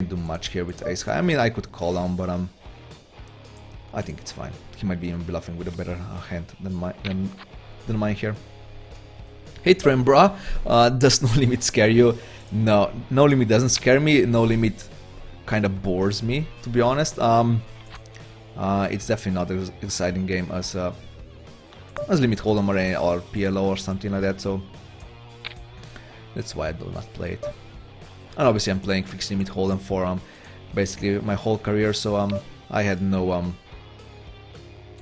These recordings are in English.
do much here with ace high. I mean, I could call down, but I think it's fine. He might be even bluffing with a better hand than mine here. Hey Trembra, does No Limit scare you? No, No Limit doesn't scare me. No Limit kind of bores me, to be honest. It's definitely not as exciting game as Limit Hold'em or PLO or something like that. So that's why I do not play it. And obviously I'm playing Fixed Limit Hold'em for basically my whole career. So I had no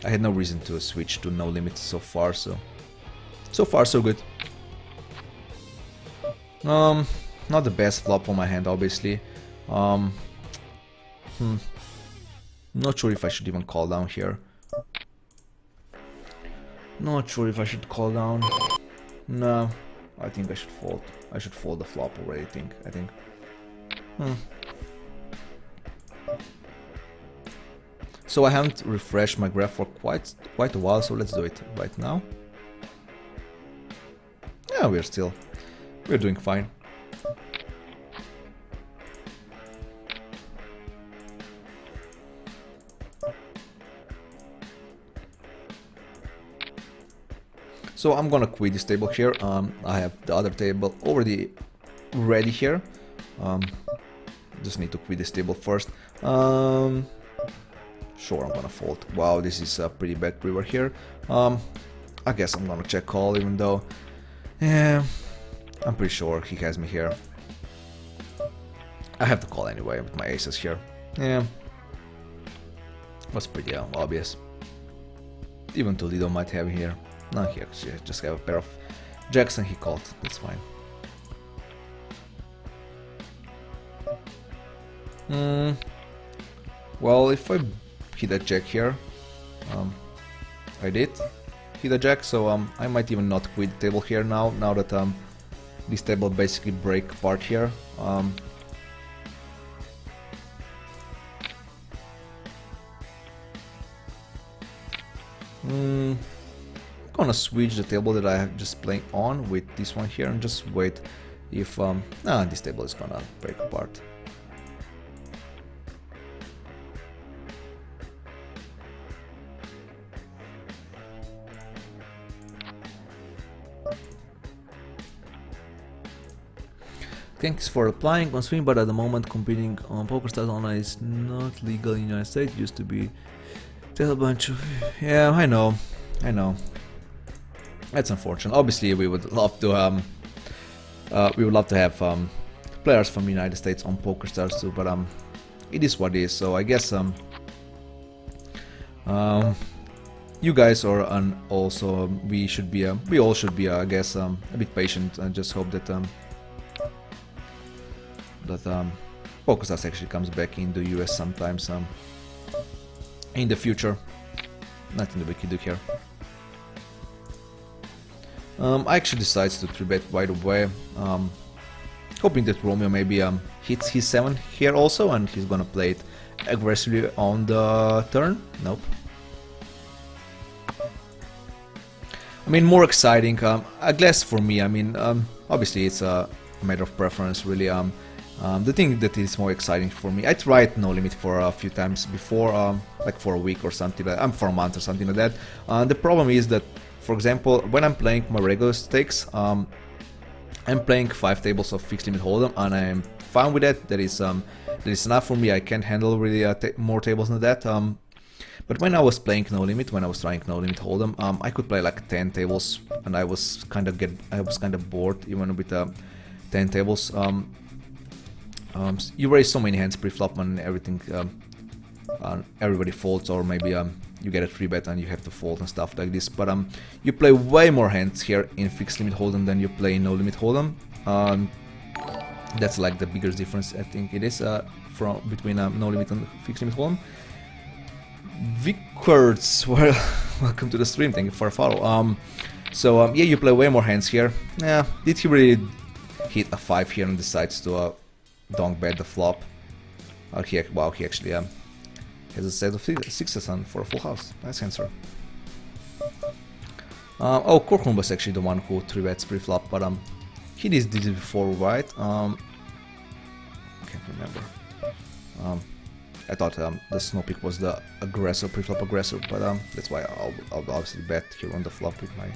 reason to switch to No Limit so far. So far so good. Not the best flop for my hand, obviously. Not sure if I should even call down here. Not sure if I should call down. No, I think I should fold. I should fold the flop already. I think. So I haven't refreshed my graph for quite a while. So let's do it right now. Yeah, we're doing fine. So I'm gonna quit this table here. I have the other table already ready here. Just need to quit this table first. Sure, I'm gonna fold. Wow, this is a pretty bad river here. I guess I'm gonna check call, even though, yeah, I'm pretty sure he has me here. I have to call anyway with my aces here. Yeah, was pretty obvious. Even Toledo might have here. No, he actually just have a pair of jacks and he called. That's fine. Well, if I hit a jack here, I did hit a jack, so I might even not quit the table here now that this table basically break apart here. I'm gonna switch the table that I have just playing on with this one here and just wait if this table is gonna break apart. Thanks for applying on stream, but at the moment competing on PokerStars Online is not legal in the United States. It used to be. Tell a bunch of. Yeah, I know. That's unfortunate. Obviously, we would love to have players from the United States on PokerStars too, but it is what it is. So I guess you guys are also we all should be I guess a bit patient and just hope that PokerStars actually comes back in the US sometimes in the future. Nothing that we can do here. I actually decides to 3-bet right away, hoping that Romeo maybe hits his 7 here also, and he's gonna play it aggressively on the turn. Nope. I mean, more exciting, I guess for me. I mean, obviously it's a matter of preference, really. The thing that is more exciting for me, I tried No Limit for a few times before, like for a week or something, for a month or something like that. The problem is that, for example, when I'm playing my regular stakes, I'm playing 5 tables of Fixed Limit Hold'em, and I'm fine with that. That is enough for me. I can't handle really more tables than that. But when I was playing No Limit, when I was trying No Limit Hold'em, I could play like 10 tables, and I was kind of bored even with 10 tables. You raise so many hands pre-flop and everything. Everybody folds, or maybe you get a 3-bet and you have to fold and stuff like this. But you play way more hands here in Fixed Limit Hold'em than you play in No Limit Hold'em. That's like the biggest difference, I think it is, between No Limit and Fixed Limit Hold'em. Vickers, well, welcome to the stream. Thank you for a follow. Yeah, you play way more hands here. Yeah, did he really hit a 5 here and decides to donk bet the flop? Or wow, he actually has a set of 6s on for a full house. Nice answer. Oh, Corkman was actually the one who 3-bets pre-flop, but he did this before, right? Can't remember. Um, I thought the snow peak was the aggressor, pre-flop aggressor, but that's why I'll obviously bet here on the flop with my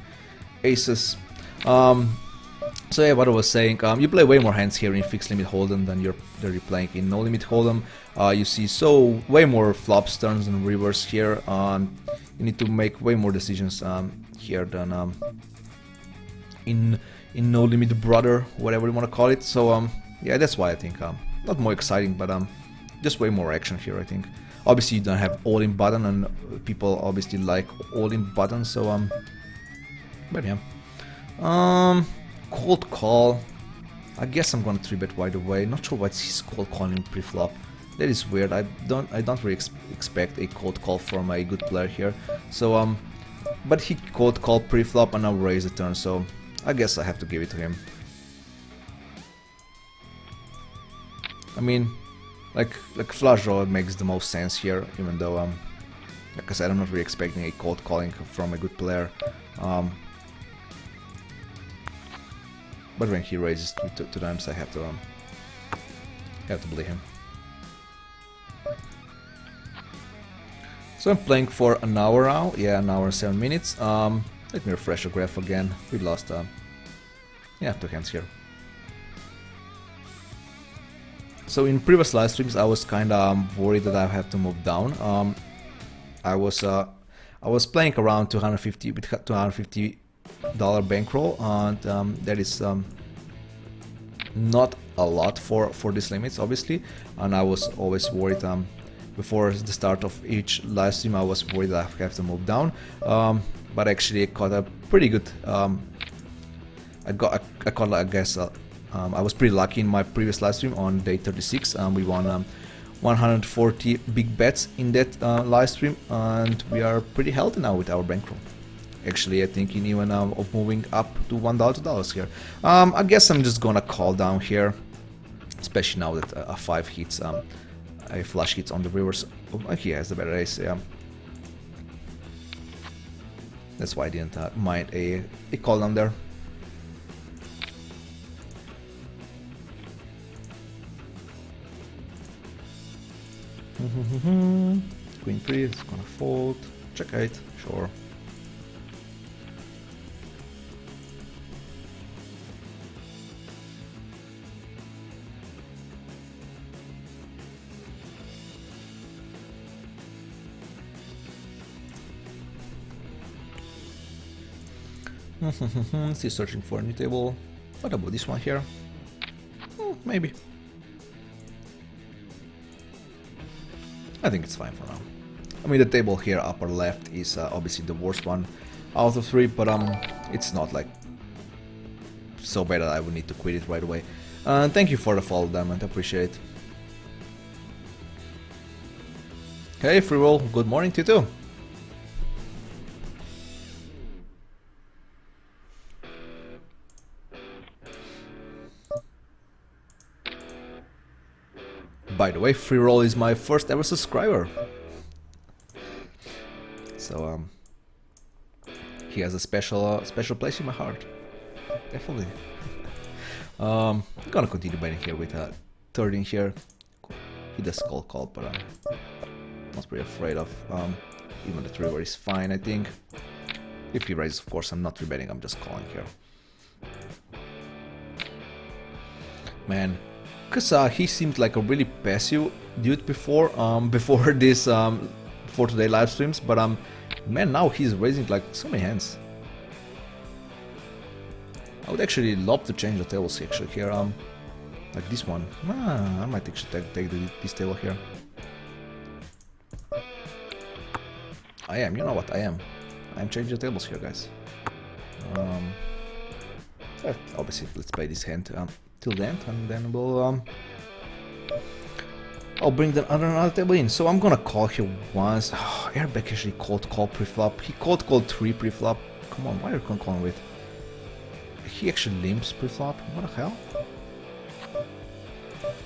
aces. So yeah, what I was saying, you play way more hands here in fixed limit hold'em than you're playing in no limit hold'em. You see way more flops, turns, and rivers here. You need to make way more decisions here than in no limit brother, whatever you want to call it. So yeah, that's why I think not more exciting, but just way more action here, I think. Obviously you don't have all-in button, and people obviously like all-in button, so but yeah. Cold call. I guess I'm gonna 3-bet right away. Not sure what's his cold calling pre-flop. That is weird. I don't really expect a cold call from a good player here. So but he cold call pre-flop and now raise the turn, so I guess I have to give it to him. I mean, like flush draw makes the most sense here, even though like I said, I'm not really expecting a cold calling from a good player. But when he raises two times, I have to believe him. So I'm playing for an hour now. Yeah, an hour and 7 minutes. Let me refresh the graph again. We lost, yeah, 2 hands here. So in previous live streams, I was kind of worried that I have to move down. I was playing around $250 bankroll, and that is not a lot for these limits, obviously. And I was always worried before the start of each live stream. I was worried that I have to move down, but actually I caught a pretty good. I caught, I guess. I was pretty lucky in my previous live stream on day 36. We won 140 big bets in that live stream, and we are pretty healthy now with our bankroll. Actually, I think in even of moving up to $1 $2 here. I guess I'm just gonna call down here, especially now that a 5 hits, a flush hits on the rivers. Oh, he has the better ace. Yeah. That's why I didn't mind a call down there. Queen 3 is gonna fold. Check 8, sure. Still searching for a new table. What about this one here? Maybe. I think it's fine for now. I mean, the table here upper left is obviously the worst one out of 3, but it's not like so bad that I would need to quit it right away. Thank you for the follow, Diamond, I appreciate it. Hey, free roll, good morning to you too. By the way, free roll is my first ever subscriber. So he has a special place in my heart. Definitely. I'm gonna continue betting here with 13 here. He does call, but I'm not pretty afraid of. Even the river is fine, I think. If he raises, of course, I'm not rebetting. I'm just calling here. Man. Because he seemed like a really passive dude before this before today live streams, but man, now he's raising like so many hands. I would actually love to change the tables actually here, like this one. I might actually take this table here. I am, you know what, I'm changing the tables here, guys. Obviously, let's play this hand till the end, and then we'll I'll bring another table in. So I'm gonna call here once. Oh, Airbag actually called call pre-flop. He called 3 pre-flop. Come on, why are you calling with? He actually limps pre-flop. What the hell?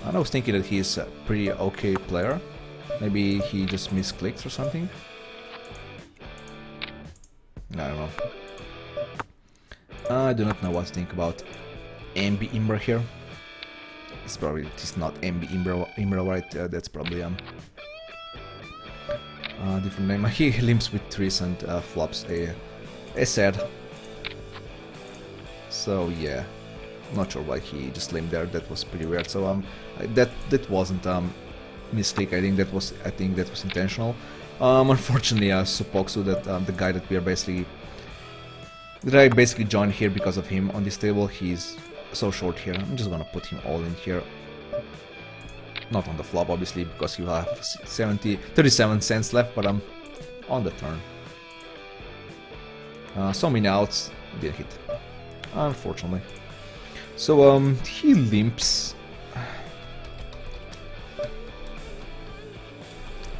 I was thinking that he's a pretty okay player. Maybe he just misclicks or something. I don't know. I do not know what to think about Ambi Imber here. it's probably it's not MB Imbro, right? That's probably different name. He limps with trees and flops a sad. So yeah, not sure why he just limped there. That was pretty weird. So that wasn't misclick. I think that was intentional. Unfortunately, Supoksu, that the guy that I basically joined here because of him on this table, he's so short here. I'm just gonna put him all in here. Not on the flop, obviously, because you have 37 cents left, but I'm on the turn. So many outs, didn't hit, unfortunately. So he limps.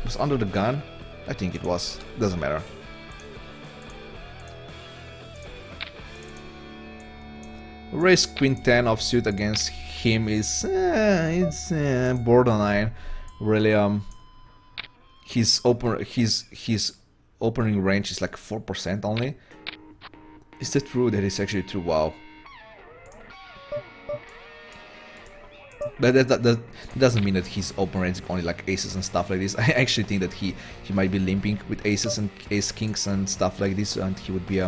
Was under the gun? I think it was. Doesn't matter. Raise Queen 10 offsuit against him is it's borderline. Really, his opening range is like 4% only. Is that true? That is actually true. Wow. That doesn't mean that his open range is only like aces and stuff like this. I actually think that he might be limping with aces and ace kings and stuff like this, and he would be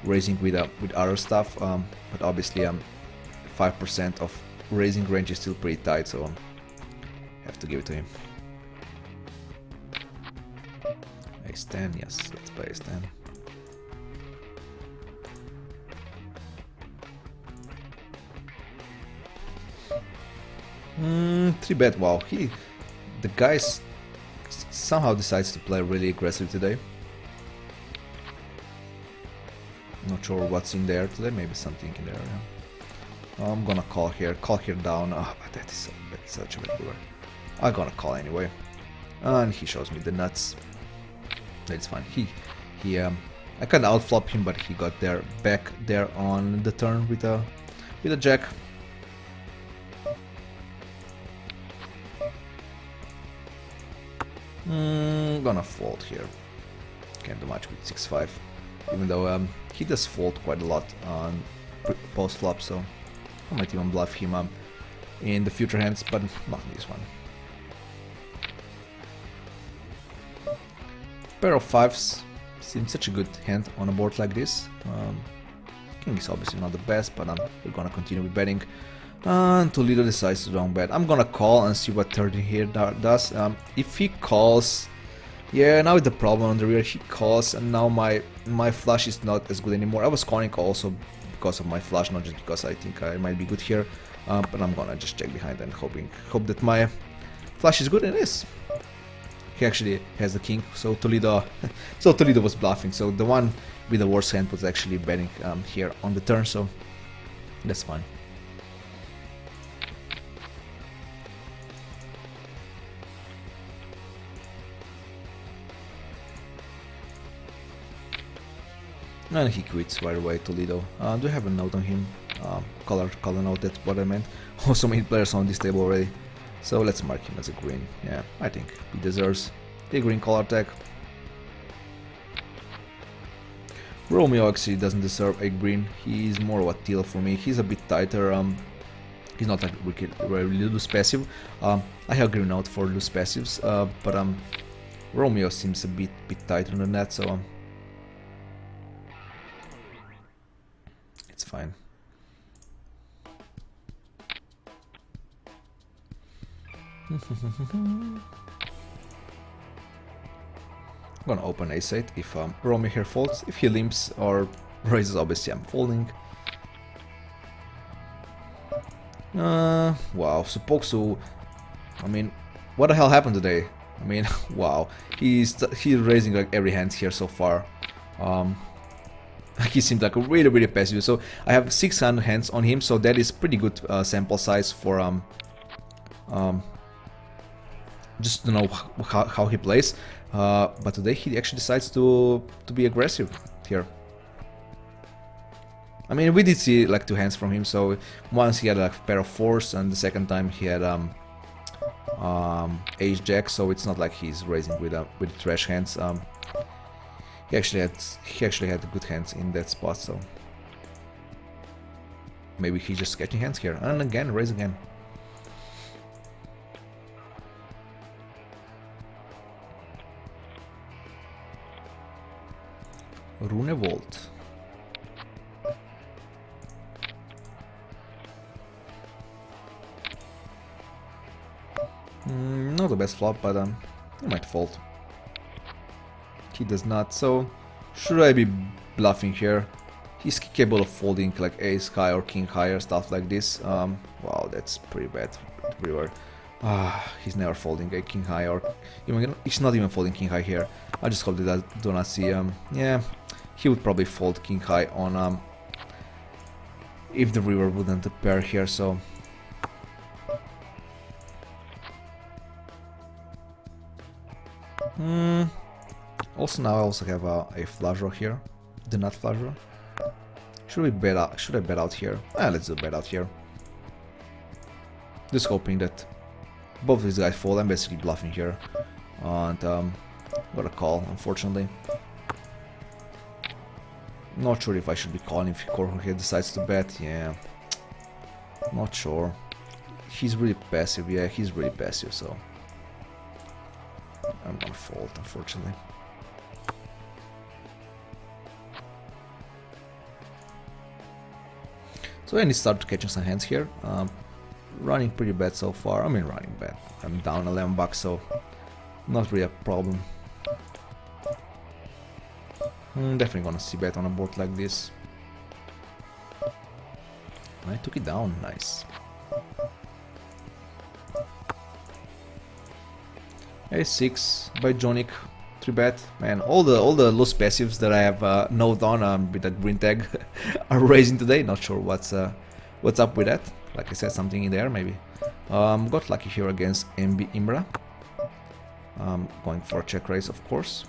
raising with other stuff. But obviously 5% of raising range is still pretty tight, so have to give it to him. Ace 10, yes, let's play ace 10. Three bet. Wow, the guy somehow decides to play really aggressive today. Not sure what's in there today. Maybe something in there. Yeah. I'm gonna call here down. Oh, but that's such a bad river. I'm gonna call anyway, and he shows me the nuts. That's fine. I kinda outflop him, but he got there back there on the turn with a jack. Gonna fold here. Can't do much with 6-5, even though he does fold quite a lot on post flop, so I might even bluff him in the future hands, but not in this one. Pair of fives seems such a good hand on a board like this. King is obviously not the best, but we're gonna continue with betting. And Toledo decides to don't bet. I'm gonna call and see what 30 here does. If he calls, yeah, now it's the problem on the rear. He calls, and now my flush is not as good anymore. I was calling also because of my flush, not just because I think I might be good here. But I'm gonna just check behind and hope that my flush is good, and it is. He actually has the king, so Toledo was bluffing. So the one with the worst hand was actually betting here on the turn, so that's fine. And he quits right away, Toledo. Do I have a note on him? Color note, that's what I meant. Also many players on this table already. So let's mark him as a green. Yeah, I think he deserves a green color tag. Romeo actually doesn't deserve a green. He's more of a teal for me. He's a bit tighter. He's not like really loose passive. I have green note for loose passives, but Romeo seems a bit tighter than that, so it's fine. I'm gonna open ace-8 if Romeo here folds. If he limps or raises, obviously I'm folding. Wow, Supoksu. I mean, what the hell happened today? I mean, wow, he's raising like every hand here so far. He seemed like a really passive. So I have 600 hands on him, so that is pretty good sample size for just to know how he plays. But today he actually decides to be aggressive here. I mean, we did see like 2 hands from him. So once he had a pair of 4s, and the second time he had ace jack. So it's not like he's raising with trash hands. He actually had good hands in that spot. So maybe he's just sketching hands here, and again raise again. Runevolt. Not the best flop, but he might fold. He does not, so should I be bluffing here? He's capable of folding like ace high or king high or stuff like this. Wow, that's pretty bad. He's never folding a king high, or even he's not even folding king high here. I just hope that I do not see. Yeah, he would probably fold king high on if the river wouldn't appear here. So also now I also have a flush draw here, the nut flush draw. Should we bet out? Should I bet out here? Let's do bet out here. Just hoping that both of these guys fold. I'm basically bluffing here, and got a call, unfortunately. Not sure if I should be calling if Corey here decides to bet. Yeah, not sure. He's really passive. Yeah, he's really passive. So I'm gonna fold, unfortunately. So I need to start catching some hands here. Running pretty bad so far. I mean, running bad. I'm down 11 bucks, so not really a problem. Definitely gonna see bet on a board like this. I took it down. Nice. A6 by Jonic. 3-bet. Man, all the loose passives that I have noted on with the green tag are raising today. Not sure what's up with that. Like I said, something in there maybe. Got lucky here against MB Imbra. Going for a check raise, of course.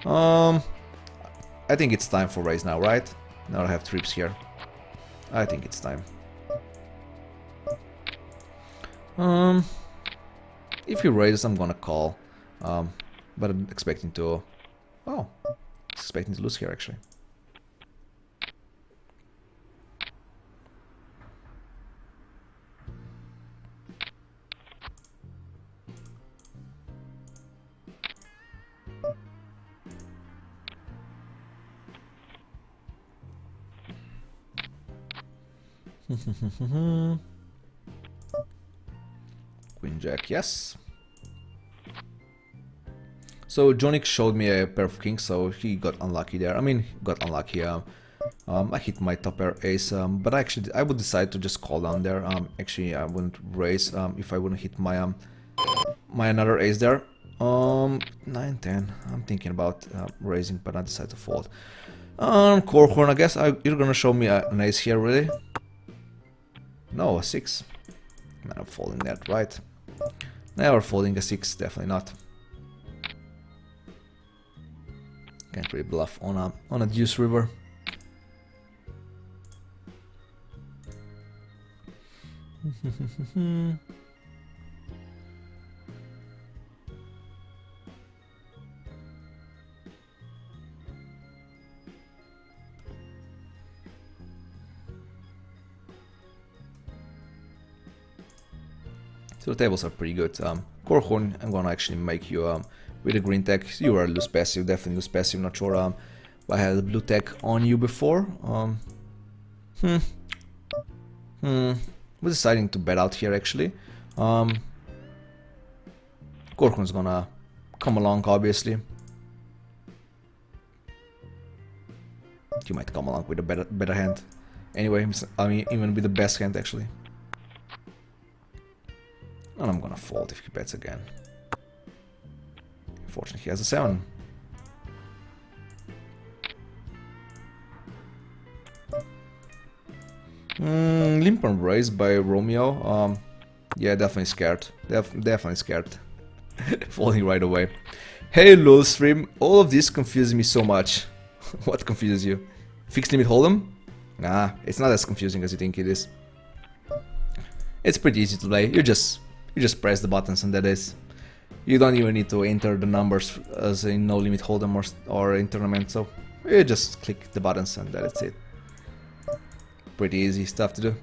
I think it's time for raise now, right? Now I have trips here. I think it's time. If he raises, I'm gonna call. But I'm expecting to... Oh, expecting to lose here actually. Queen Jack, yes. So Jonic showed me a pair of kings, so he got unlucky there. I mean, got unlucky. I hit my top pair ace, but actually I would decide to just call down there. Actually, I wouldn't raise if I wouldn't hit my my another ace there. 9-10. I'm thinking about raising, but I decide to fold. Corehorn, I guess you're gonna show me an ace here, really? No, a 6. I'm folding that, right? Never folding a 6, definitely not. Can't really bluff on a deuce river. So the tables are pretty good. Corehorn, I'm gonna actually make you with a green tag. You are loose passive, definitely loose passive. Not sure I had a blue tag on you before. Was deciding to bet out here actually. Corehorn's gonna come along, obviously. He might come along with a better hand. Anyway, I mean, even with the best hand actually. And I'm gonna fold if he bets again. Unfortunately, he has a 7. Limp and raise by Romeo. Yeah, definitely scared. Definitely scared. Folding right away. Hey, lol stream. All of this confuses me so much. What confuses you? Fixed limit hold'em? Nah, it's not as confusing as you think it is. It's pretty easy to play. You just press the buttons and that is. You don't even need to enter the numbers as in no limit hold'em or in tournament, so you just click the buttons and that's it. Pretty easy stuff to do.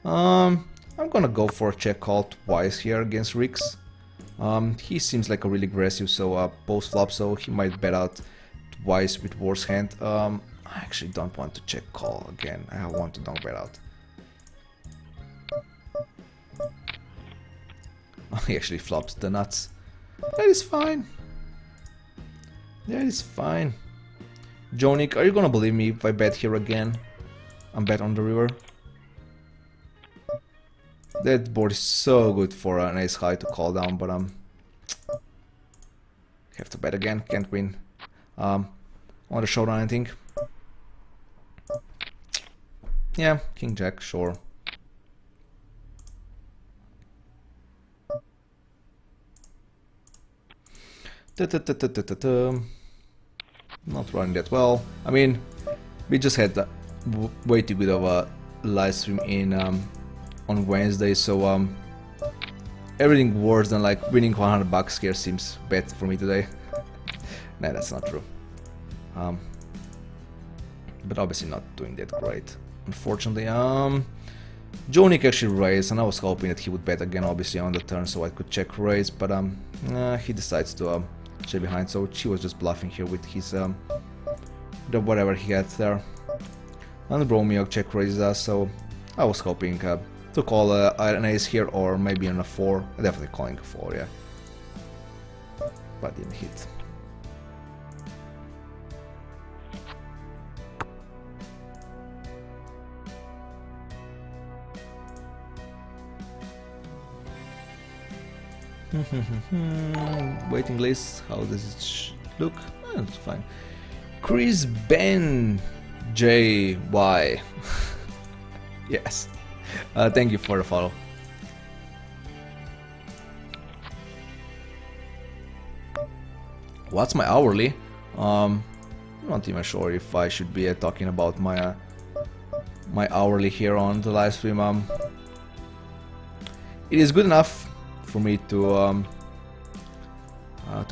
I'm gonna go for a check call twice here against Rix. He seems like a really aggressive, so post flop, so he might bet out twice with worse hand. I actually don't want to check call again. I want to donk bet out. He actually flops the nuts. That is fine. That is fine. Jonik, are you gonna believe me if I bet here again? I'm bet on the river. That board is so good for an ace high to call down, but have to bet again, can't win. On the showdown, I think. Yeah, king jack, sure. Not running that well. I mean, we just had way too good of a live stream in on Wednesday, so everything worse than like winning $100 here seems bad for me today. Nah, that's not true. But obviously not doing that great, unfortunately. Jonik actually raised, and I was hoping that he would bet again, obviously on the turn, so I could check raise. But he decides to stay behind, so he was just bluffing here with his the whatever he had there. And Romeo check raises us, so I was hoping to call an ace here, or maybe on a 4. Definitely calling a 4, yeah. But didn't hit. Waiting list, how does it look? Oh, it's fine. Chris Ben JY. Yes. Thank you for the follow. What's my hourly? I'm not even sure if I should be talking about my my hourly here on the live stream. It is good enough for me to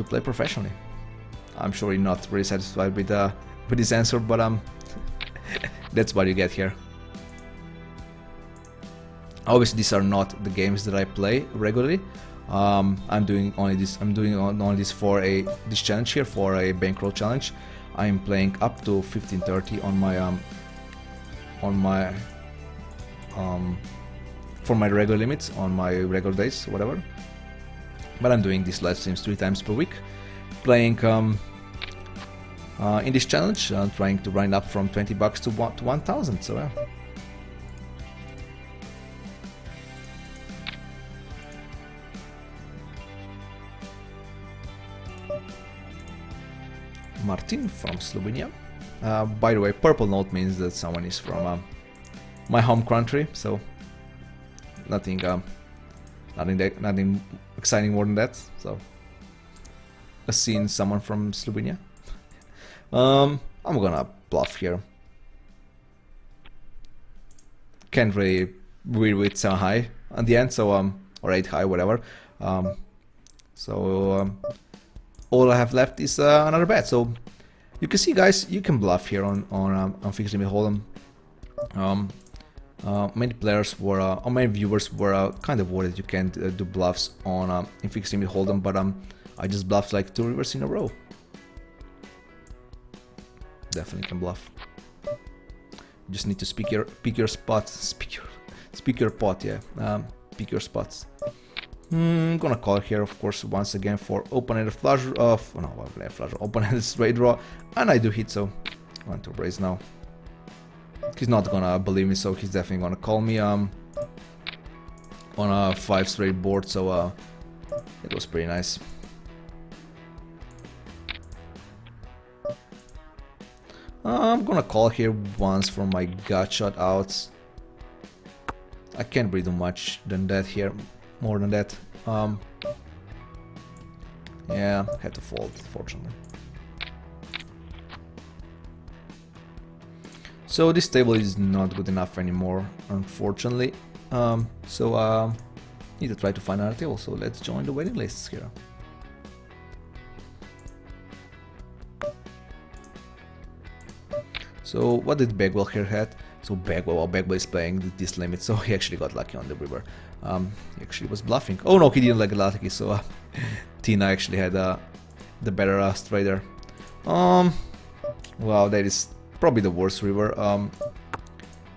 play professionally. I'm sure you're not really satisfied with this answer, but that's what you get here. Obviously, these are not the games that I play regularly. I'm doing only this. I'm doing only this for this challenge here, for a Bankroll challenge. I'm playing up to 15:30 on my for my regular limits on my regular days, whatever. But I'm doing these live streams 3 times per week, playing in this challenge, trying to grind up from $20 to 1,000. So yeah. Martin from Slovenia. By the way, purple note means that someone is from my home country, so nothing exciting more than that. So I've seen someone from Slovenia. I'm gonna bluff here. Can't really win with 7 high at the end, so or 8 high, whatever. All I have left is another bet. So you can see, guys, you can bluff here on fixed limit hold'em. Many players were, or many viewers were kind of worried you can't do bluffs on in fixed limit hold'em, but I just bluffed like 2 rivers in a row. Definitely can bluff. You just need to pick your spot, speak your pot, yeah. Pick your spots. I'm gonna call here, of course, once again for open-ended flush of open-ended straight draw, and I do hit, so I want to raise now. He's not gonna believe me, so he's definitely gonna call me on a 5 straight board, so it was pretty nice. I'm gonna call here once for my gut shot outs. I can't really do much than that here, more than that. Yeah, had to fold, fortunately. So this table is not good enough anymore, unfortunately. Need to try to find another table. So let's join the waiting lists here. So what did Bagwell here had? So Bagwell is playing this limit, so he actually got lucky on the river. He actually was bluffing. Oh no, he didn't like lucky, so Tina actually had the better straight there. Wow, that is probably the worst river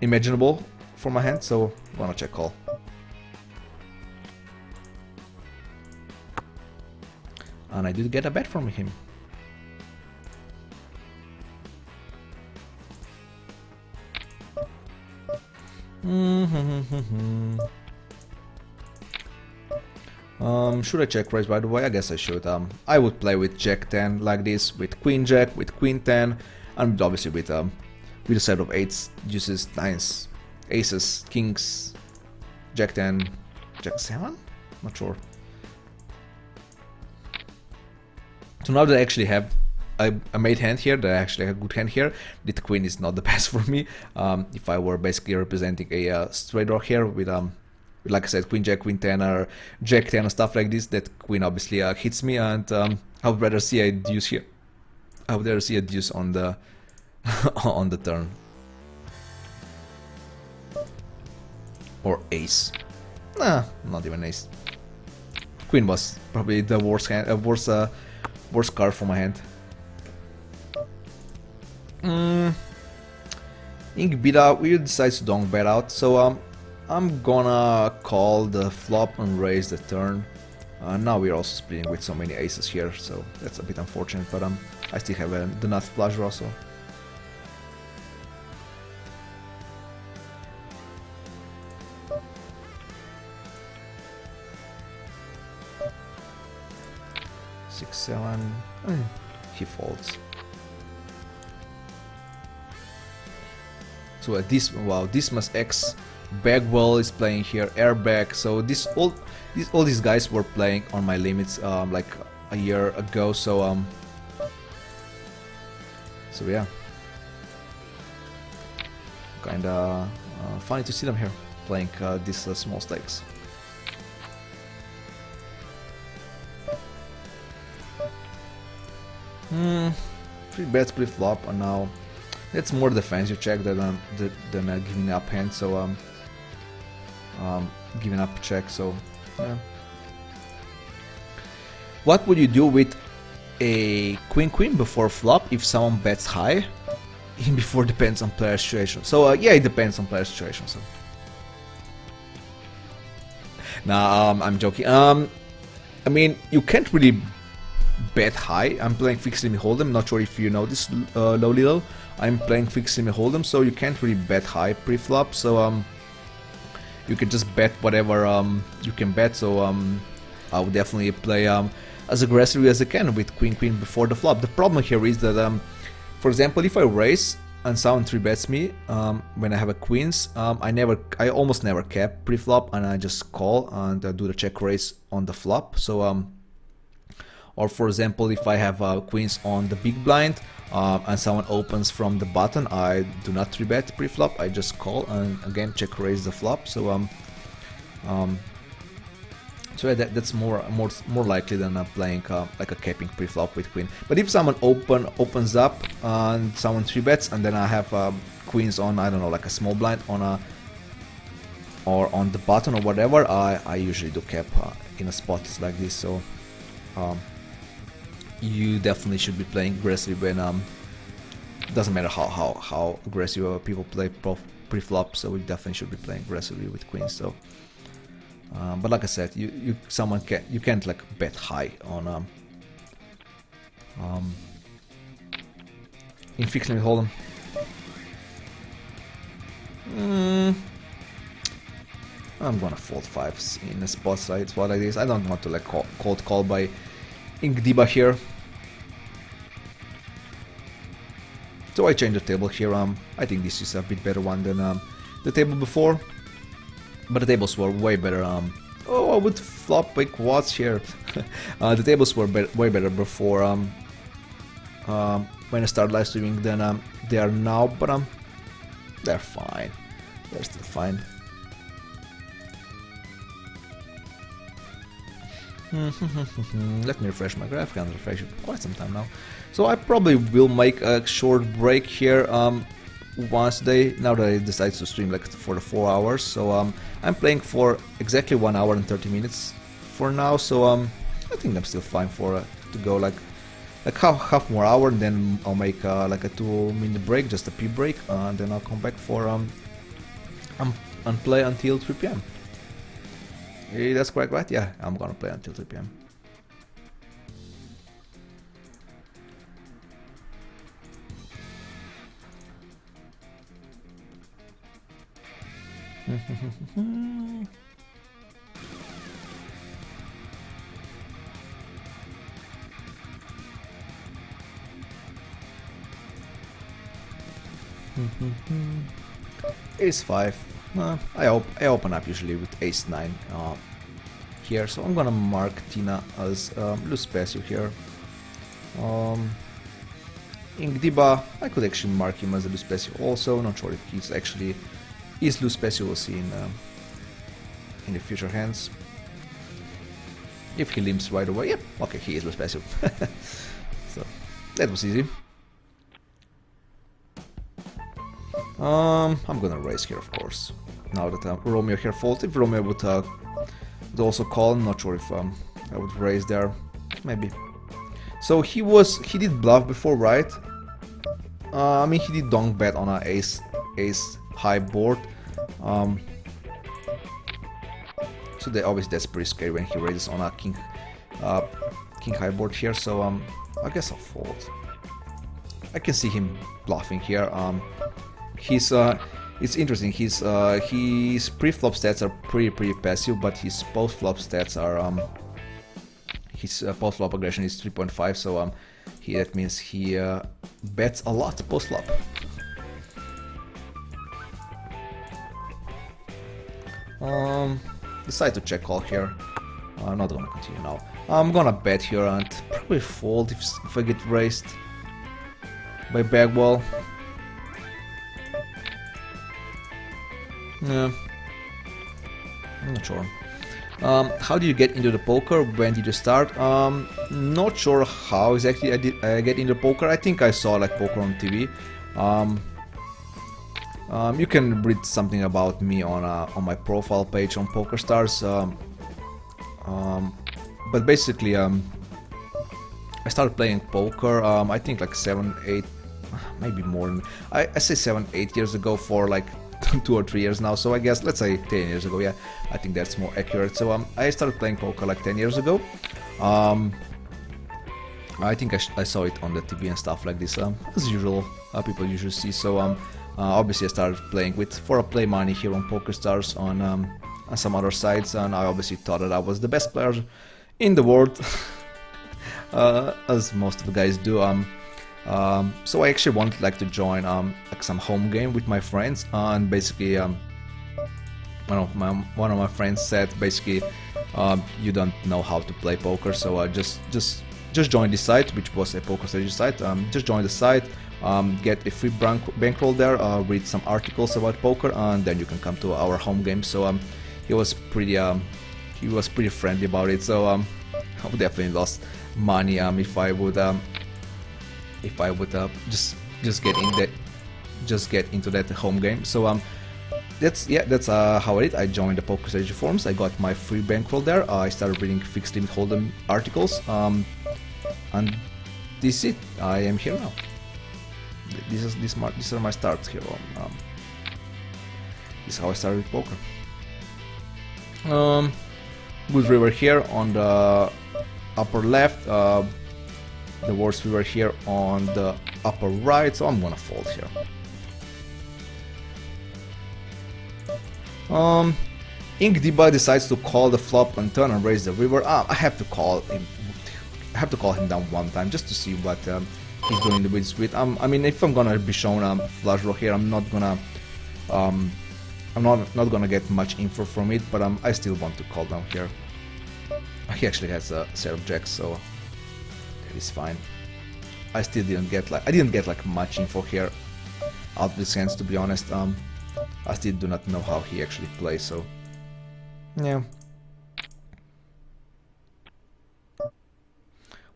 imaginable for my hand, so I'm gonna check call. And I did get a bet from him. Should I check raise by the way? I guess I should. I would play with Jack 10 like this, with Queen Jack, with Queen 10, and obviously with a set of 8s, deuces, 9s, aces, kings, Jack 10, Jack 7? Not sure. So now that I actually have a made hand here, that I actually have a good hand here, the queen is not the best for me. If I were basically representing a straight draw here with like I said, Queen Jack, Queen 10 or Jack 10 and stuff like this, that queen obviously hits me, and I would rather see a deuce here. I would rather see a deuce on the on the turn. Or ace. Nah, not even ace. Queen was probably the worst hand, worst card for my hand. Ink beat out, we decide to don't bet out, so I'm gonna call the flop and raise the turn. Now we're also splitting with so many aces here, so that's a bit unfortunate, but I still have the nut flush draw, so. Six, seven, he folds. So this, wow, this must X. Bagwell is playing here, Airbag. So all these guys were playing on my limits like a year ago. So so yeah, kinda funny to see them here playing these small stakes. Three bets pre-flop, and now that's more defensive check than giving up hand. So giving up check. So yeah. What would you do with a queen before flop if someone bets high? Before depends on player situation. So yeah, it depends on player situation. So nah, I'm joking. I mean, you can't really bet high. I'm playing fixed limit hold'em. Not sure if you know this, Lolilo. I'm playing fixed limit hold'em, so you can't really bet high pre-flop. So you can just bet whatever you can bet. So I would definitely play as aggressively as I can with queen before the flop. The problem here is that for example, if I raise and someone 3-bets me when I have a queens, I almost never cap pre-flop, and I just call and do the check raise on the flop. So or for example, if I have queens on the big blind and someone opens from the button, I do not 3-bet pre-flop, I just call and again check raise the flop. So so yeah, that's more likely than playing like a capping pre-flop with queen. But if someone opens up and someone 3-bets, and then I have queens on, I don't know, like a small blind on or on the button or whatever, I usually do cap in a spot like this. So you definitely should be playing aggressively when doesn't matter how aggressive people play pre-flop, so we definitely should be playing aggressively with queens. So but like I said, you can't like bet high on in fixed limit hold'em. I'm gonna fold 5s in a spot like this. I don't want to like cold call by Ink Diba here. So I changed the table here. I think this is a bit better one than the table before. But the tables were way better. Oh, I would flop big quads here. The tables were way better before when I started live streaming than they are now. But they're fine. They're still fine. Let me refresh my graph. I can't refresh it for quite some time now. So I probably will make a short break here once a day, now that I decide to stream like for the 4 hours. So I'm playing for exactly 1 hour and 30 minutes for now. So I think I'm still fine for to go like like half more hour, and then I'll make like a 2-minute break, just a pee break, and then I'll come back for and play until 3 p.m. That's correct, right? Yeah, I'm gonna play until 3 p.m. Ace 5. I open up usually with Ace 9 here, so I'm gonna mark Tina as loose passive here. Ingdiba, I could actually mark him as a loose passive also. Not sure if he's actually is loose passive. We'll see in the future hands. If he limps right away, yep, okay, he is loose passive. So that was easy. I'm gonna raise here, of course. Now that Romeo here folds, if Romeo would also call, I'm not sure if I would raise there, maybe. So he did bluff before, right? I mean, he did donk bet on a ace high board. So obviously that's pretty scary when he raises on a king high board here. So I guess I'll fold. I can see him bluffing here. It's interesting. His pre-flop stats are pretty passive, but his post-flop stats are his post-flop aggression is 3.5. So that means he bets a lot post-flop. Decide to check call here. I'm not gonna continue now. I'm gonna bet here and probably fold if I get raised by Bagwell. Yeah, I'm not sure. How do you get into the poker? When did you start? Not sure how exactly I get into poker. I think I saw like poker on TV. You can read something about me on my profile page on PokerStars. But basically, I started playing poker. I think like 7, 8, maybe more. I say 7, 8 years ago for like 2 or 3 years now, so I guess let's say 10 years ago. Yeah, I think that's more accurate. So I started playing poker like 10 years ago. I think I saw it on the TV and stuff like this, as usual, people usually see. So obviously I started playing for a play money here on PokerStars on some other sites, and I obviously thought that I was the best player in the world, as most of the guys do. So I actually wanted like to join like some home game with my friends, and basically one of my friends said basically you don't know how to play poker, so just join the site, which was a poker strategy site. Just join the site, get a free bankroll there, read some articles about poker, and then you can come to our home game. So he was pretty friendly about it. So I would definitely lost money if I would just get into that home game. So that's how I did. I joined the poker strategy forums. I got my free bankroll there. I started reading fixed limit hold'em articles, and this is it. I am here now. These are my starts here. This is how I started with poker. Good river here on the upper left. The worst river here on the upper right, so I'm gonna fold here. Ingdiba decides to call the flop and turn and raise the river. I have to call him down one time just to see what he's doing the with. I mean, if I'm gonna be shown flush draw here, I'm not gonna get much info from it, but I still want to call down here. He actually has a set of jacks, so that is fine. I still didn't get like much info here out of this hands, to be honest. I still do not know how he actually plays, so yeah.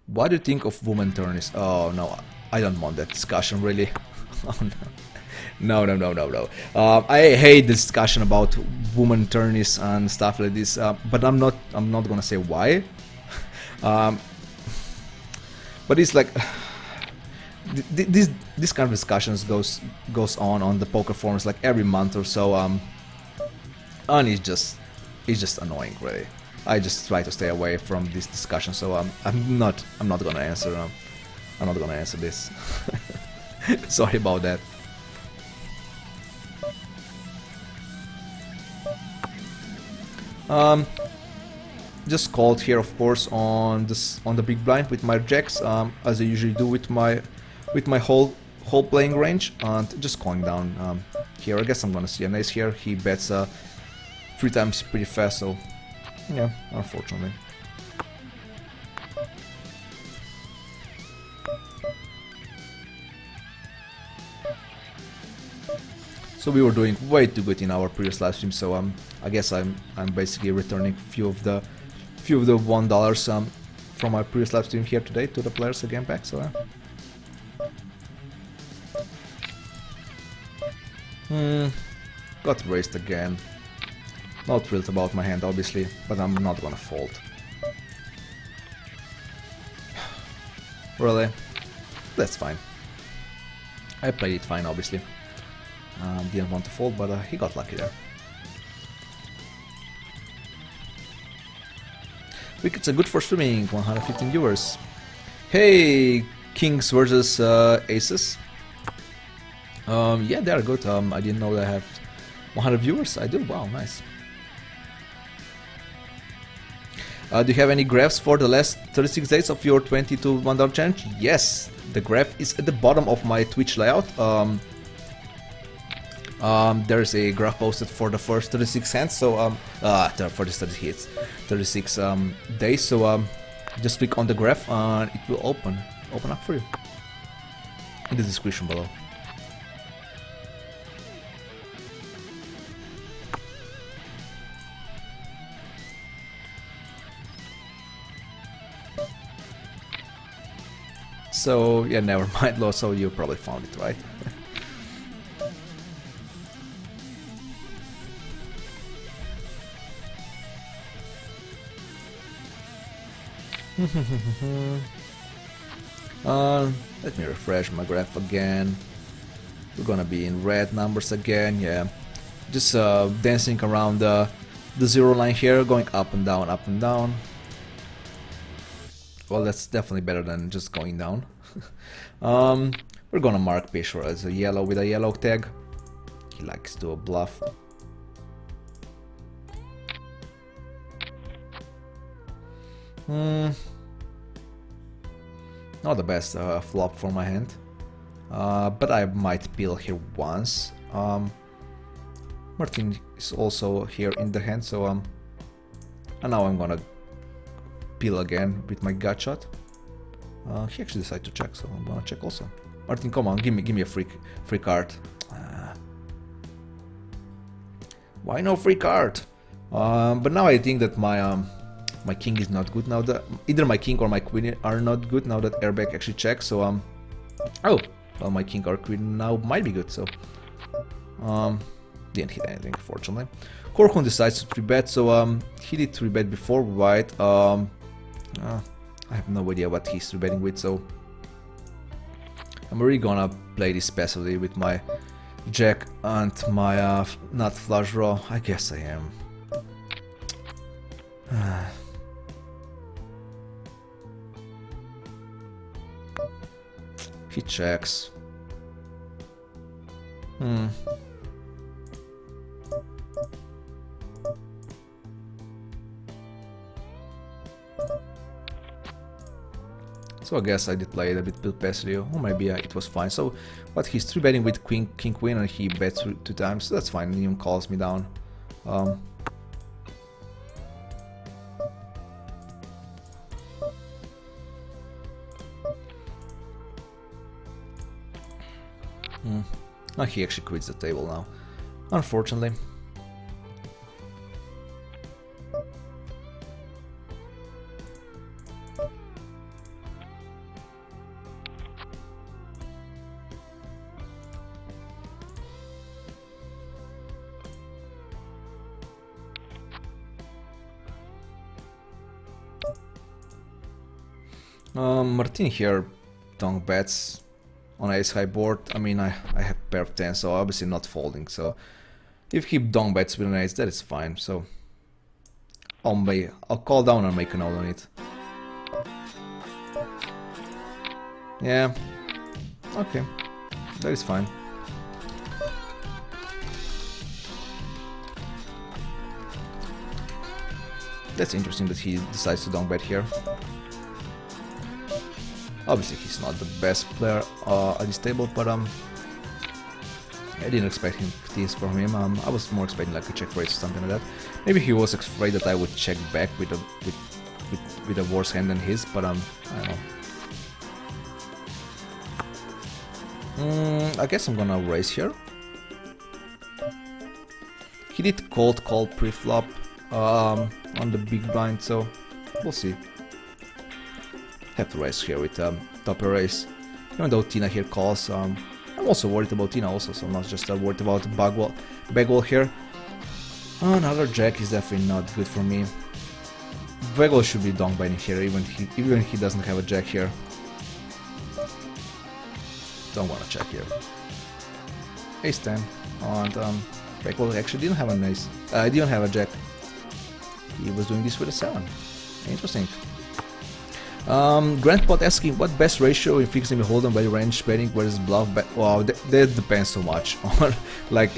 What do you think of woman tourneys? Oh no, I don't want that discussion really. Oh no. No. I hate the discussion about woman tourneys and stuff like this, but I'm not gonna say why. But it's like this kind of discussions goes on the poker forums like every month or so. And it's just annoying, really. I just try to stay away from this discussion, so I'm not gonna answer. I'm not gonna answer this. Sorry about that. Just called here, of course, on the big blind with my jacks, as I usually do with my whole playing range, and just calling down here. I guess I'm gonna see an ace here. He bets 3 times pretty fast, so yeah, unfortunately. So we were doing way too good in our previous live stream, so I guess I'm basically returning few of the $1 from our previous live stream here today to the players again back. So got raised again. Not thrilled about my hand, obviously, but I'm not gonna fold. Really? That's fine. I played it fine, obviously. Didn't want to fold, but he got lucky there. Wickets are good for streaming, 115 viewers. Hey, Kings versus Aces. Yeah, they are good. I didn't know they have 100 viewers. I do. Wow, nice. Do you have any graphs for the last 36 days of your 20 to $1 challenge? Yes, the graph is at the bottom of my Twitch layout. There's a graph posted for the first 36 hands, so for the 36 days. So just click on the graph and it will open up for you in the description below. So yeah, never mind, Loso, you probably found it, right? Let me refresh my graph again. We're gonna be in red numbers again, yeah. Just dancing around the 0 line here, going up and down, up and down. Well, that's definitely better than just going down. We're gonna mark Peshwar as a yellow with a yellow tag. He likes to bluff. Not the best flop for my hand, but I might peel here once. Martin is also here in the hand, so and now I'm gonna peel again with my gut shot. He actually decided to check, so I'm gonna check also. Martin, come on, give me a free card. Why no free card? But now I think that my king is not good now. Either my king or my queen are not good now that airbag actually checks. So oh, well, my king or queen now might be good. So didn't hit anything, fortunately. Korkun decides to 3-bet, so he did 3-bet before, right? I have no idea what he's 3-betting with, so I'm really gonna play this passively with my jack and my not flush draw. I guess I am. He checks. So I guess I did play it a bit passively, or maybe it was fine. So, but he's 3-betting with king queen and he bets 2 times, so that's fine. He even calls me down. He actually quits the table now, unfortunately. Martin here donk bets on ace high board. I mean, I have pair of 10, so obviously not folding. So if he donk bets with an ace, that is fine. So I'll call down and make a note on it. Yeah, okay, that is fine. That's interesting that he decides to donk bet here. Obviously he's not the best player at this table, but I didn't expect this from him. I was more expecting like a check raise or something like that. Maybe he was afraid that I would check back with a worse hand than his, but I don't know. I guess I'm gonna raise here. He did cold call pre-flop on the big blind, so we'll see. Have to raise here with top raise. Even though Tina here calls, I'm also worried about Tina also, so I'm not just worried about Bankroll here. Another jack is definitely not good for me. Bankroll should be donk betting here, even he doesn't have a jack here. Don't wanna check here. Ace 10, and Bankroll actually didn't have an ace. Didn't have a jack. He was doing this with a 7. Interesting. Grandpot asking what best ratio in fixed limit hold'em value range betting versus bluff bet. Wow, that depends so much on like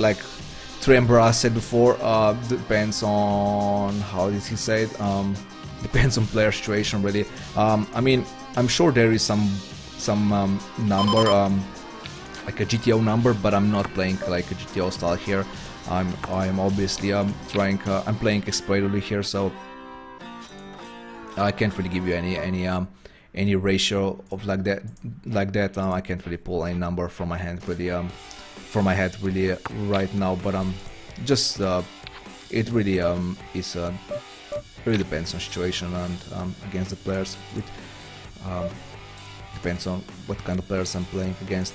Trembra said before. Depends on, how did he say it? Depends on player situation really. I mean, I'm sure there is some number, like a GTO number, but I'm not playing like a GTO style here. I'm obviously I'm playing exploitively here, so I can't really give you any ratio of like that. I can't really pull any number from my hand really head really right now, but just it really is really depends on situation and against the players. It depends on what kind of players I'm playing against.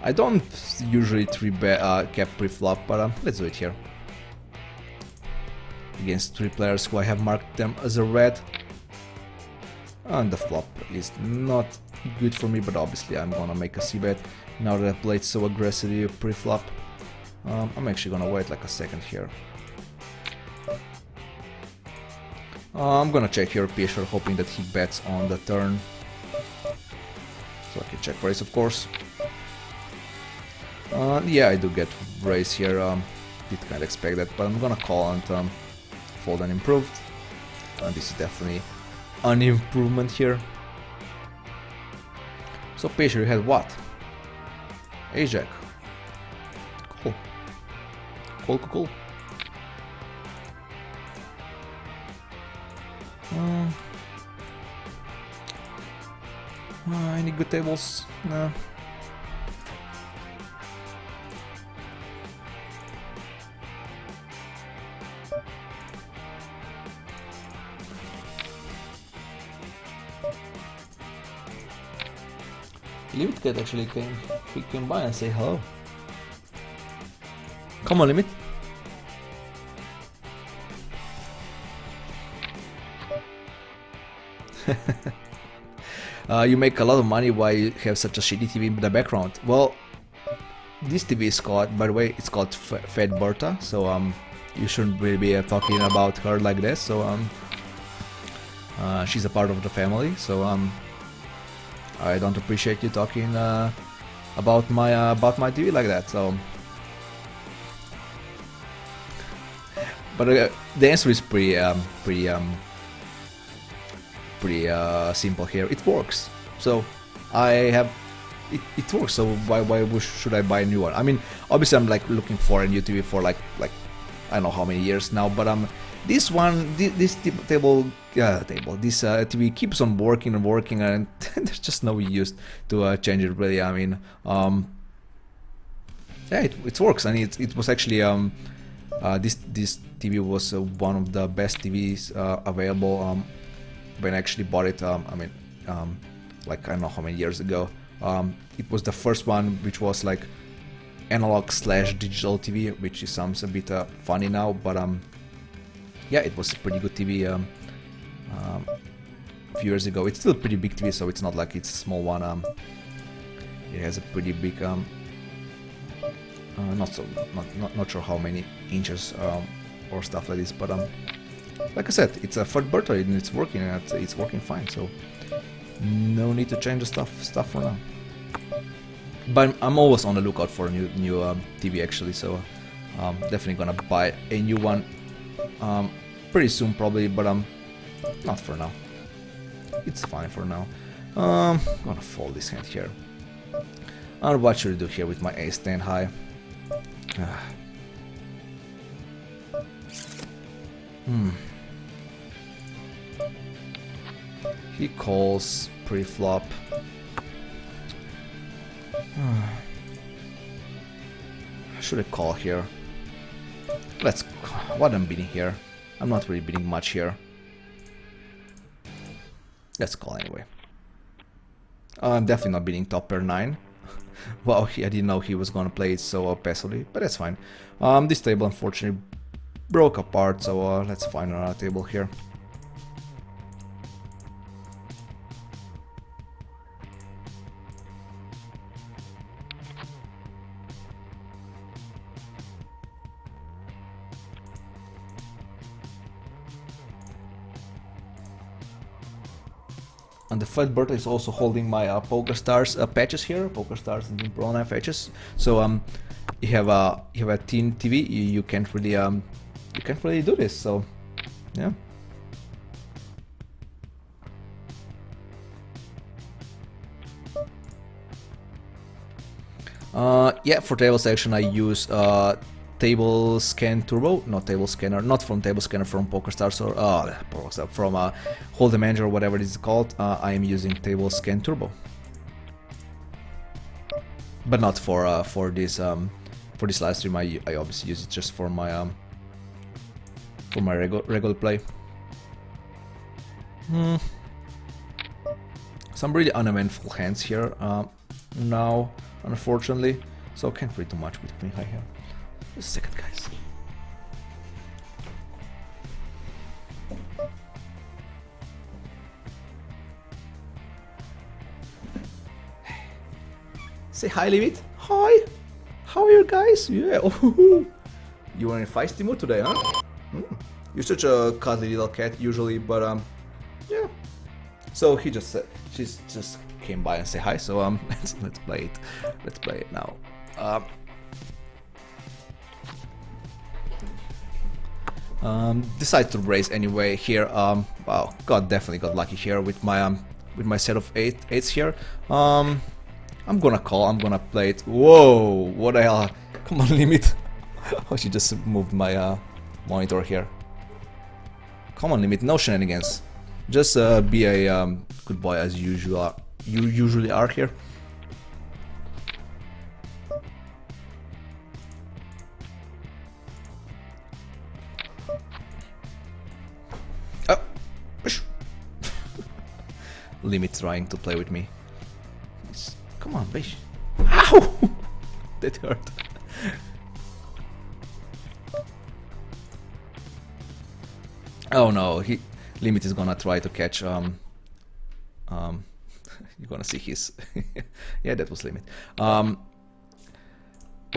I don't usually cap pre-flop, but let's do it here. Against 3 players who I have marked them as a red. And the flop is not good for me, but obviously I'm gonna make a c-bet now that I played so aggressively pre-flop. I'm actually gonna wait like a second here. I'm gonna check here Pisher, hoping that he bets on the turn. So I can check raise, of course. Yeah, I do get raise here. Did kind of expect that, but I'm gonna call and fold unimproved. This is definitely an improvement here. So Pisher, you had what? Ace-Jack. Cool. Cool. Any good tables? No. Limit Cat actually came by and say hello. Come on, Limit. You make a lot of money while you have such a shitty TV in the background. Well, this TV is called, by the way, it's called Fat Bertha, so you shouldn't really be talking about her like this. So she's a part of the family, so I don't appreciate you talking about my TV like that. So, but the answer is pretty simple here. It works. So it works. So why should I buy a new one? I mean, obviously I'm like looking for a new TV for like I don't know how many years now, but this TV keeps on working and working, and there's just no use to change it really. I mean, yeah, it works, and it was actually this TV was one of the best TVs available when I actually bought it. I mean, like I don't know how many years ago. It was the first one which was like analog slash digital TV, which sounds a bit funny now, but yeah, it was a pretty good TV a few years ago. It's still a pretty big TV, so it's not like it's a small one. It has a pretty big, not sure how many inches or stuff like this, but like I said, it's a third birthday and it's working, and it's working fine. So no need to change the stuff for now. But I'm always on the lookout for a new TV actually, so definitely gonna buy a new one pretty soon probably, but not for now. It's fine for now. I'm gonna fold this hand here. And what should I do here with my ace-10 high? He calls pre-flop. Should I call here? What I'm bidding here? I'm not really bidding much here. Let's call anyway. I'm definitely not bidding top pair 9. Wow, I didn't know he was gonna play it so passively, but that's fine. This table unfortunately broke apart, so let's find another table here. And the third birthday is also holding my PokerStars patches here, PokerStars and Pro 9 patches. So you have a teen TV, you can't really do this. So yeah. Yeah, for table selection I use Table Scan Turbo, not Table Scanner, not from Table Scanner, from PokerStars or from Hold'em Manager or whatever it is called. I am using Table Scan Turbo, but not for this live stream. I obviously use it just for my regular play. Some really uneventful hands here now, unfortunately, so can't read too much with queen high here. Just a second, guys. Say hi, Limit. Hi. How are you guys? Yeah. You are in a feisty mood today, huh? You're such a cuddly little cat usually, but yeah. So he just just came by and say hi. So let's play it. Let's play it now. Decide to raise anyway here. Wow, definitely got lucky here with my set of eights here. I'm gonna call. I'm gonna play it. Whoa! What the hell? Come on, Limit. Oh, she just moved my monitor here. Come on, Limit. No shenanigans. Just be a good boy as usual. You usually are here. Limit trying to play with me. Come on, bitch. Ow! That hurt. Oh no, Limit is gonna try to catch you're gonna see his yeah, that was Limit. What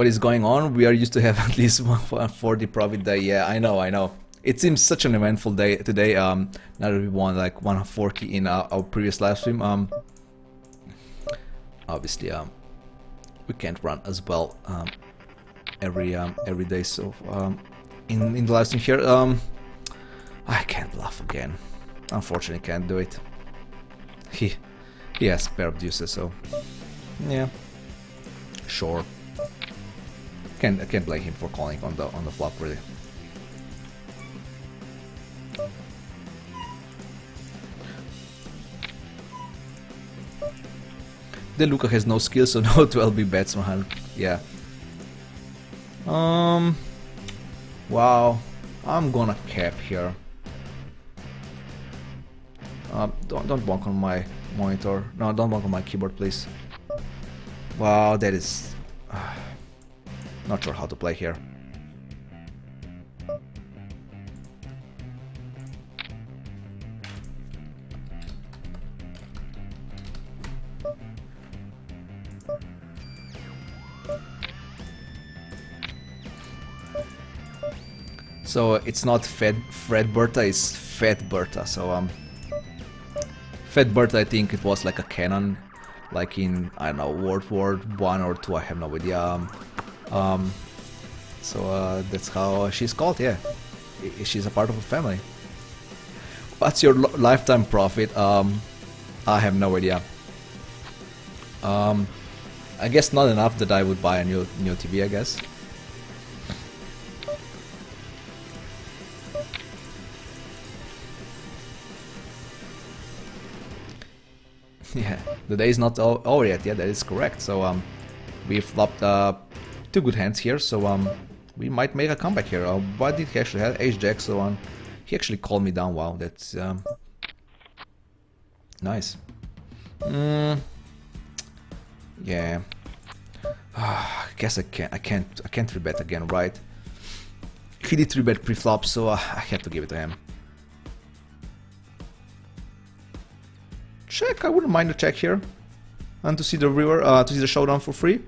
is going on? We are used to have at least 140 profit day. Yeah, I know. It seems such an eventful day today. Now that we won like 140 in our previous live stream. Obviously, we can't run as well every day. So in the live stream here, I can't bluff again. Unfortunately, can't do it. He has pair of deuces, so yeah, sure. I can't blame him for calling on the flop really. De Luca has no skills, so no 12 big bets, man. Yeah. Wow. I'm gonna cap here. Don't bonk on my monitor. No, don't bonk on my keyboard, please. Wow, that is. Not sure how to play here. So it's not Fred Bertha, it's Fed Bertha. So Fed Bertha, I think it was like a cannon, like in, I don't know, World War I or II, I have no idea. So that's how she's called, yeah. She's a part of a family. What's your lifetime profit? I have no idea. I guess not enough that I would buy a new TV, I guess. Yeah, the day is not over yet. Yeah, that is correct. So we flopped 2 good hands here. So we might make a comeback here. But did he actually have Ace-Jack? So he actually called me down. Wow, that's nice. Yeah. I guess I can't 3-bet again, right? He did 3-bet pre-flop, so I have to give it to him. Check, I wouldn't mind a check here. And to see the river, to see the showdown for free.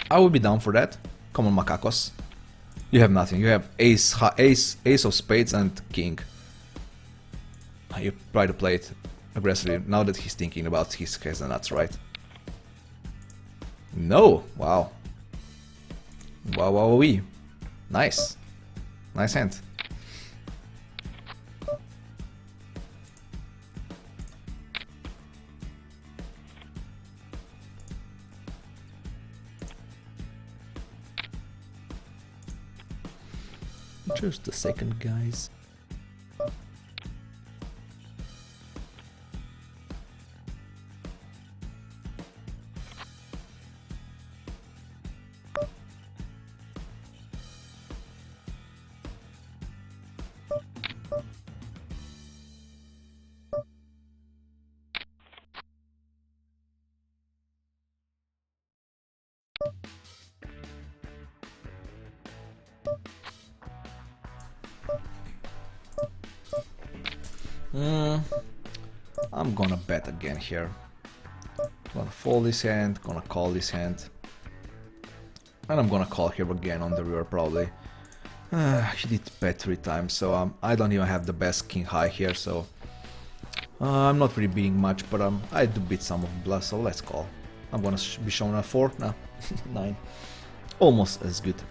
I would be down for that. Come on, macacos. You have nothing. You have ace of spades and king. You try to play it aggressively now that he's thinking about his nuts, right? No! Wow. Wow. Nice. Nice hand. Just a second, guys. I'm gonna bet again here. Gonna fold this hand, gonna call this hand. And I'm gonna call here again on the river probably. He did bet 3 times, so I don't even have the best king high here, so I'm not really beating much, but I do beat some of the bluffs, so let's call. I'm gonna be shown a 4, no, 9. Almost as good.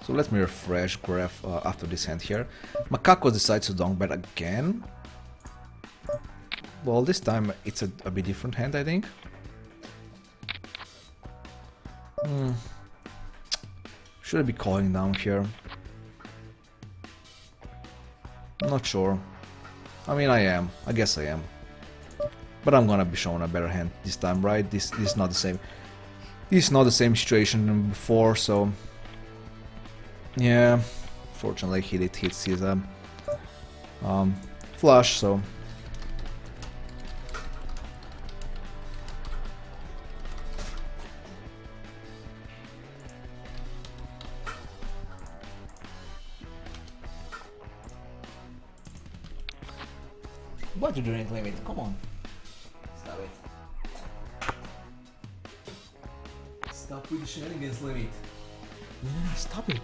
So let me refresh graph after this hand here. Macaco decides to donk bet again. Well, this time it's a bit different hand, I think. Should I be calling down here? Not sure. I mean, I am. I guess I am. But I'm gonna be shown a better hand this time, right? This is not the same. This is not the same situation than before, so yeah. Fortunately, he did hit his flush, so what you doing, limit? Come on. Stop it. Stop with the shenanigans, limit. Yeah, stop it.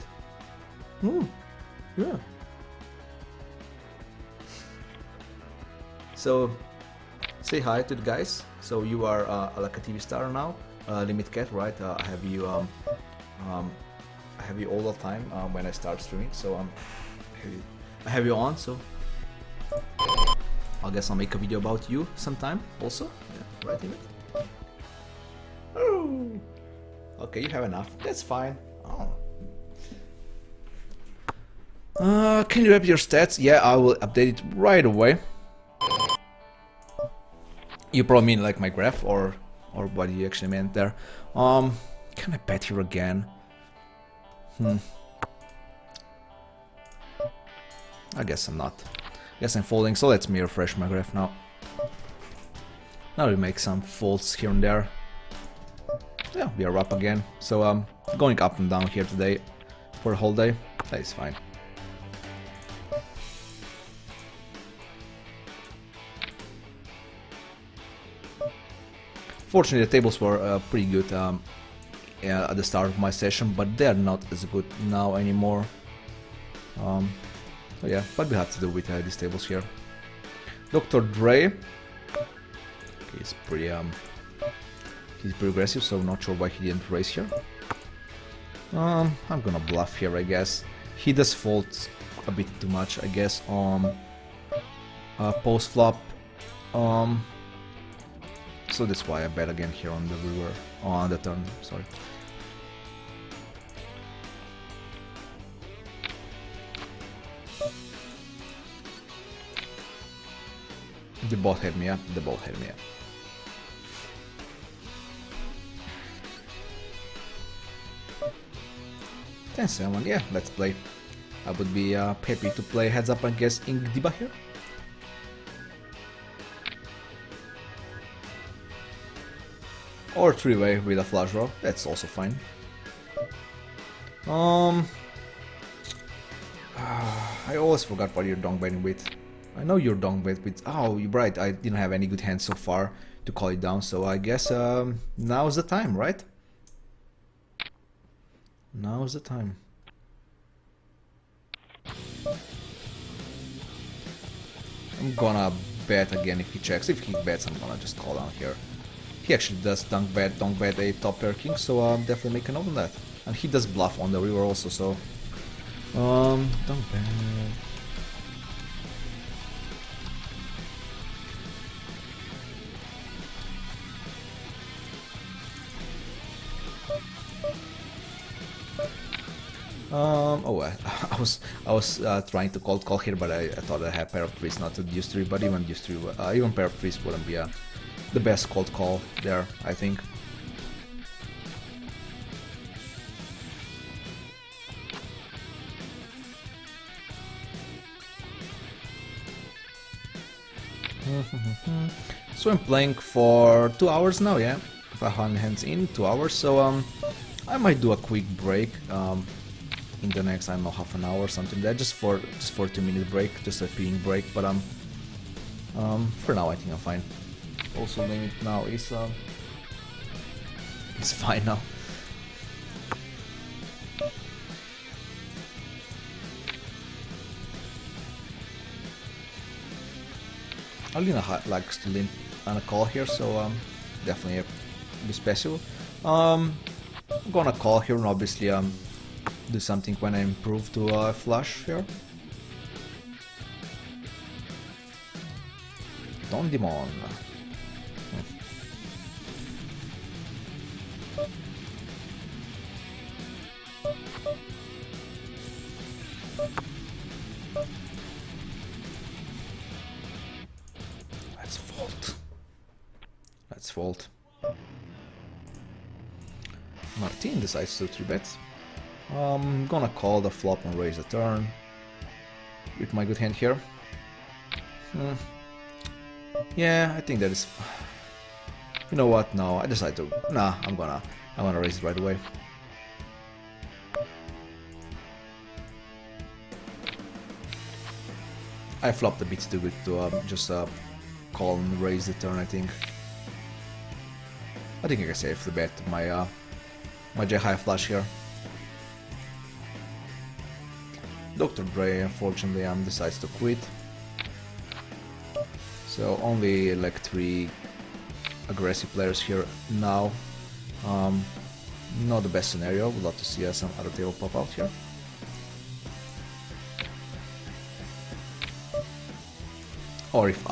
Yeah. So, say hi to the guys. So you are like a TV star now, Limit Cat, right? I have you all the time when I start streaming. So I have you on. So I guess I'll make a video about you sometime also. Yeah, right, Limit. Oh. Okay, you have enough. That's fine. Oh. Can you update your stats? Yeah, I will update it right away. You probably mean like my graph or what you actually meant there. Can I bet here again? I guess I'm not. Guess I'm folding, so let me refresh my graph now. Now we make some folds here and there. Yeah, we are up again. So going up and down here today for the whole day. That is fine. Fortunately, the tables were pretty good at the start of my session, but they are not as good now anymore. So yeah, what we have to do with these tables here. Dr. Dre, he's pretty aggressive, so not sure why he didn't raise here. I'm gonna bluff here, I guess. He does fold a bit too much, I guess, on post flop. So that's why I bet again here on the river, on the turn, sorry. The bot had me up, the ball had me up. $10-7, yeah, let's play. I would be happy to play heads up against Ink Diba here. Or three-way with a flush draw, that's also fine. I always forgot what you're donk betting with. I know you're donk bet with. Oh, you're right. I didn't have any good hands so far to call it down. So I guess now's the time, right? Now's the time. I'm gonna bet again if he checks. If he bets, I'm gonna just call down here. He actually does donk bet a top pair king, so definitely make a note on that. And he does bluff on the river also, so donk bet. Oh, I was trying to cold call here, but I thought I had pair of threes, not to use three, but even use three, even pair of threes wouldn't be the best cold call there, I think. So I'm playing for 2 hours now, yeah. If I hung hands in 2 hours, so I might do a quick break in the next, I don't know, half an hour or something like that, just for 2-minute break, just a peeing break. But for now I think I'm fine. Also limit now is it's fine now. Alina likes to limp on a call here, so definitely be special. I'm gonna call here and obviously do something when I improve to flush here. Don Demon. Let's fold. Let's fold. Martin decides to 3-bet. I'm gonna call the flop and raise the turn with my good hand here. Yeah, I think that is. You know what? No, I decide to. Nah, I'm gonna raise it right away. I flopped a bit too good to just call and raise the turn. I think I can safely bet my my J high flush here. Dr. Dre unfortunately decides to quit. So only like 3 aggressive players here now. Not the best scenario. Would love to see some other table pop out here. Or if